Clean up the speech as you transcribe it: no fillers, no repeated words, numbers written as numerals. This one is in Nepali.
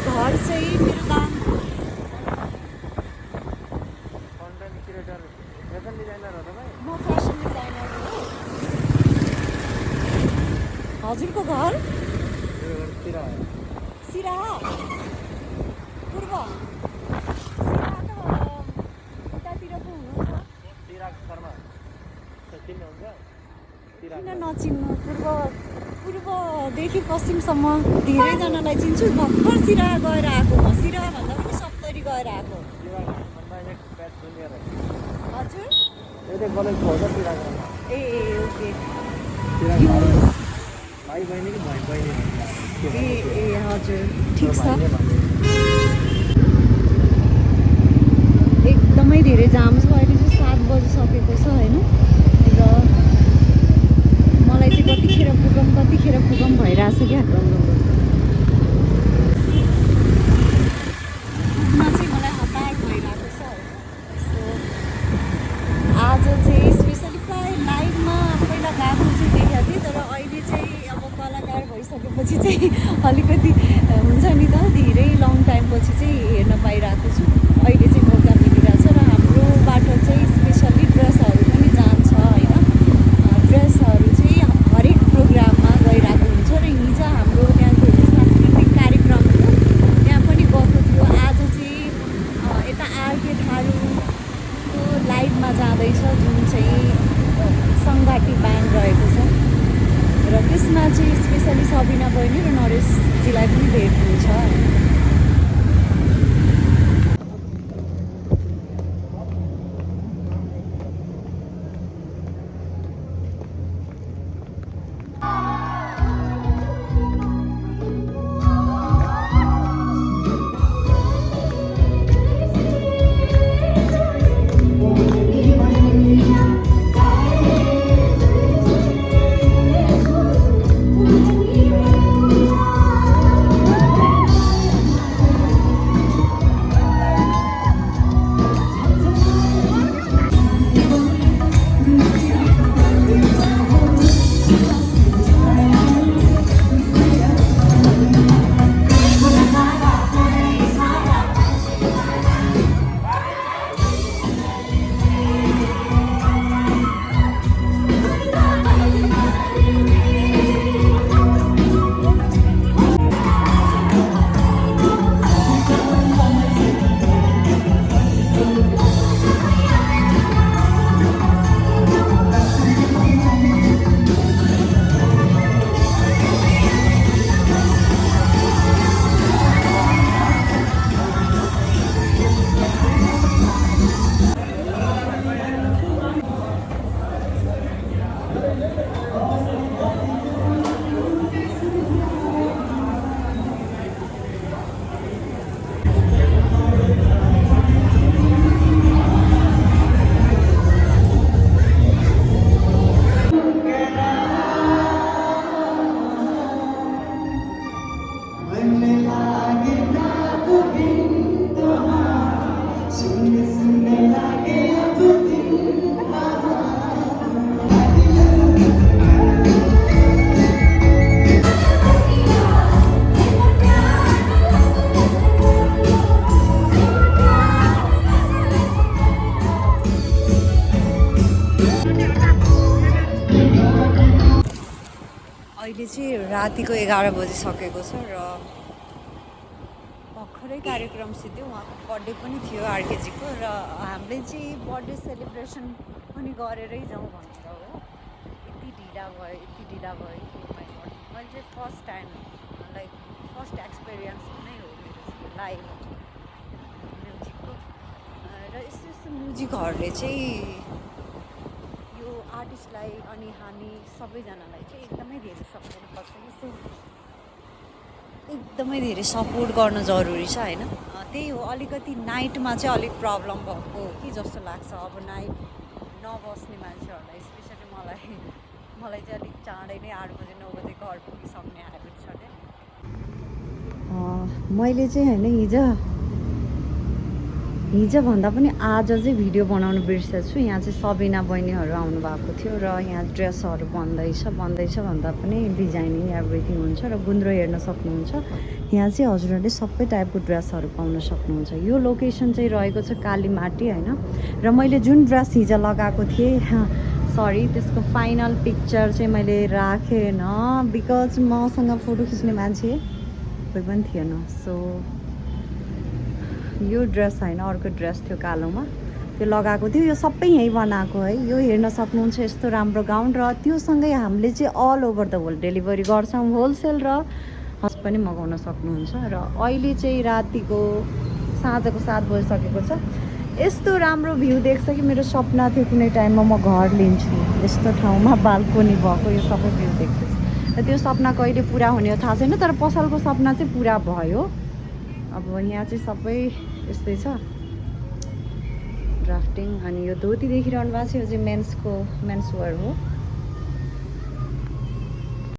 घर चाहिँ मेरो दाम म फेसन डिजाइनर हो। हजुरको घर सिराहा पूर्व सिराहा त उतातिरको हुनुहुन्छ। किन नचिन्नु? पूर्वदेखि पश्चिमसम्म धेरैजनालाई चिन्छु। भर्खर सिराहा गएर आएको म। सिराहा भन्दा पनि सप्तरी गएर आएको। हजुर ए ओके ए हजुर ठिक छ। एकदमै धेरै जाम छ। अहिले चाहिँ 7 बजिसकेको छ होइन। र मलाई चाहिँ कतिखेर पुगौँ भइरहेछ क्या। पुग्न चाहिँ मलाई हतार भइरहेको छ। सो आज चाहिँ स्पेसली प्रायः लाइभमा पहिला गएको चाहिँ देखेको थिएँ। तर अहिले चाहिँ अब कलाकार भइसकेपछि चाहिँ अलिकति हुन्छ नि त, धेरै लङ टाइमपछि चाहिँ हेर्न पाइरहेको छु। अहिले चाहिँ मौका मिलिरहेछ र हाम्रोबाट चाहिँ स्पेसली ड्रेसहरू पनि जान्छ होइन। ड्रेसहरू चाहिँ हरेक प्रोग्राममा गइरहेको हुन्छ र हिजो हाम्रो त्यहाँको सांस्कृतिक कार्यक्रम थियो, त्यहाँ पनि गएको थियो। आज चाहिँ यता आरके थारूको लाइभमा जाँदैछ, जुन चाहिँ सङ्गाटी ब्यान्ड रहेको छ। र त्यसमा चाहिँ स्पेसली सबिना बहिनी र नरेशजीलाई पनि भेट हुन्छ। अहिले चाहिँ रातिको 11 बजिसकेको छ र भर्खरै कार्यक्रम सिद्धियो। उहाँको बर्थडे पनि थियो आरकेजीको, र हामीले चाहिँ बर्थडे सेलिब्रेसन पनि गरेरै जाउँ भनेर हो। यति ढिला भयो कि माइ गॉड। मैले चाहिँ first time like first experience नै हो मेरो चाहिँ लाइभ म्युजिकको। र यस्तो म्युजिकहरूले चाहिँ आर्टिस्टलाई अनि हामी सबैजनालाई चाहिँ एकदमै धेरै सपोर्ट गर्छ। यस्तो एकदमै धेरै सपोर्ट गर्न जरुरी छ होइन। त्यही हो, अलिकति नाइटमा चाहिँ अलिक प्रब्लम भएको हो कि जस्तो लाग्छ। अब नाइट नबस्ने मान्छेहरूलाई स्पेसली मलाई चाहिँ अलिक चाँडै नै 8 बजे 9 बजे घर पुगिसक्ने ह्याबिट छ क्या। मैले चाहिँ होइन हिजो हिजो भन्दा पनि आज चाहिँ भिडियो बनाउनु बिर्सेछु। यहाँ चाहिँ सबिना बहिनीहरू आउनु भएको थियो र यहाँ ड्रेसहरू बन्दैछ भन्दा पनि डिजाइनिङ एभ्रिथिङ हुन्छ र गुन्द्रो हेर्न सक्नुहुन्छ। यहाँ चाहिँ हजुरहरूले सबै टाइपको ड्रेसहरू पाउन सक्नुहुन्छ। यो लोकेसन चाहिँ रहेको छ कालीमाटी होइन। र मैले जुन ड्रेस हिजो लगाएको थिएँ सरी त्यसको फाइनल पिक्चर चाहिँ मैले राखेन बिकज मसँग फोटो खिच्ने मान्छे कोही पनि थिएन। सो यो ड्रेस होइन अर्को ड्रेस थियो कालोमा त्यो लगाएको थियो। यो सबै यहीँ बनाएको है। यो हेर्न सक्नुहुन्छ यस्तो राम्रो गाउन र त्योसँगै हामीले चाहिँ all over the world delivery गर्छौँ होलसेल र हस पनि मगाउन सक्नुहुन्छ। र अहिले चाहिँ रातिको साँझको 7 बजिसकेको छ। यस्तो राम्रो भ्यू देख्छ कि मेरो सपना थियो कुनै टाइममा म घर लिन्छु यस्तो ठाउँमा बाल्कोनी भएको यो सबै भ्यू देख्दैछ। र त्यो सपना कहिले पुरा हुने हो थाहा छैन तर पसलको सपना चाहिँ पुरा भयो। अब यहाँ चाहिँ सबै यस्तै छ ड्राफ्टिङ। अनि यो धोती देखिरहनु भएको छ यो चाहिँ मेन्सवेयर हो।